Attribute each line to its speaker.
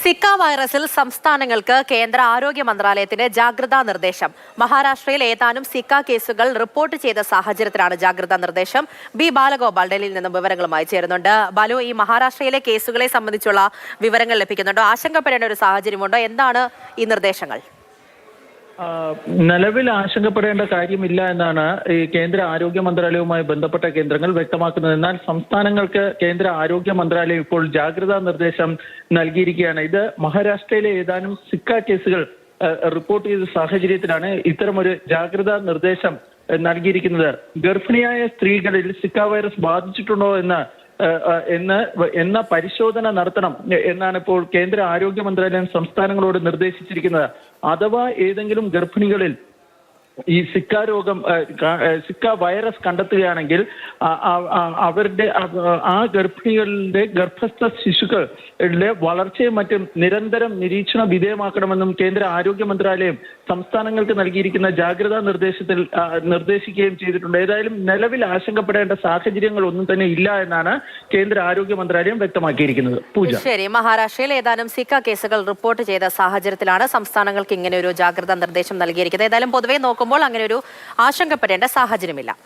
Speaker 1: Zika വൈറസിൽ സംസ്ഥാനങ്ങൾക്ക് കേന്ദ്ര ആരോഗ്യ മന്ത്രാലയത്തിന്റെ ജാഗ്രതാ നിർദ്ദേശം. മഹാരാഷ്ട്രയിൽ ഏതാനും സിക്ക കേസുകൾ റിപ്പോർട്ട് ചെയ്ത സാഹചര്യത്തിലാണ് ജാഗ്രതാ നിർദ്ദേശം. ബി ബാലഗോപാൽ ഡൽഹിയിൽ നിന്നും വിവരങ്ങളുമായി ചേരുന്നുണ്ട്. ബാലു, ഈ മഹാരാഷ്ട്രയിലെ കേസുകളെ സംബന്ധിച്ചുള്ള വിവരങ്ങൾ ലഭിക്കുന്നുണ്ടോ? ആശങ്കപ്പെടേണ്ട ഒരു സാഹചര്യമുണ്ടോ? എന്താണ് ഈ നിർദ്ദേശങ്ങൾ?
Speaker 2: നിലവിൽ ആശങ്കപ്പെടേണ്ട കാര്യമില്ല എന്നാണ് ഈ കേന്ദ്ര ആരോഗ്യ മന്ത്രാലയവുമായി ബന്ധപ്പെട്ട കേന്ദ്രങ്ങൾ വ്യക്തമാക്കുന്നത്. എന്നാൽ സംസ്ഥാനങ്ങൾക്ക് കേന്ദ്ര ആരോഗ്യ മന്ത്രാലയം ഇപ്പോൾ ജാഗ്രതാ നിർദ്ദേശം നൽകിയിരിക്കുകയാണ്. ഇത് മഹാരാഷ്ട്രയിലെ ഏതാനും സിക്ക കേസുകൾ റിപ്പോർട്ട് ചെയ്ത സാഹചര്യത്തിലാണ് ഇത്തരമൊരു ജാഗ്രതാ നിർദ്ദേശം നൽകിയിരിക്കുന്നത്. ഗർഭിണിയായ സ്ത്രീകളിൽ സിക്ക വൈറസ് ബാധിച്ചിട്ടുണ്ടോ എന്ന പരിശോധന നടത്തണം എന്നാണ് ഇപ്പോൾ കേന്ദ്ര ആരോഗ്യ മന്ത്രാലയം സംസ്ഥാനങ്ങളോട് നിർദ്ദേശിച്ചിരിക്കുന്നത്. അഥവാ ഏതെങ്കിലും ഗർഭിണികളിൽ ഈ സിക്ക വൈറസ് കണ്ടെത്തുകയാണെങ്കിൽ അവരുടെ ആ ഗർഭിണികളുടെ ഗർഭസ്ഥ ശിശുക്കളുടെ വളർച്ചയും മറ്റും നിരന്തരം നിരീക്ഷണ വിധേയമാക്കണമെന്നും കേന്ദ്ര ആരോഗ്യ മന്ത്രാലയം സംസ്ഥാനങ്ങൾക്ക് നൽകിയിരിക്കുന്ന ജാഗ്രതാ നിർദ്ദേശത്തിൽ നിർദ്ദേശിക്കുകയും ചെയ്തിട്ടുണ്ട്. ഏതായാലും നിലവിൽ ആശങ്കപ്പെടേണ്ട സാഹചര്യങ്ങൾ ഒന്നും തന്നെ ഇല്ല എന്നാണ് കേന്ദ്ര ആരോഗ്യ മന്ത്രാലയം വ്യക്തമാക്കിയിരിക്കുന്നത്. പൂജ,
Speaker 1: ശരി. മഹാരാഷ്ട്രയിൽ ഏതാനും സിക്ക കേസുകൾ റിപ്പോർട്ട് ചെയ്ത സാഹചര്യത്തിലാണ് സംസ്ഥാനങ്ങൾക്ക് ഇങ്ങനെ ഒരു ജാഗ്രതാ നിർദ്ദേശം നൽകിയിരിക്കുന്നത്. ഏതായാലും പൊതുവെ നോക്കുമ്പോൾ അങ്ങനെ ഒരു ആശങ്കപ്പെടേണ്ട സാഹചര്യമില്ല.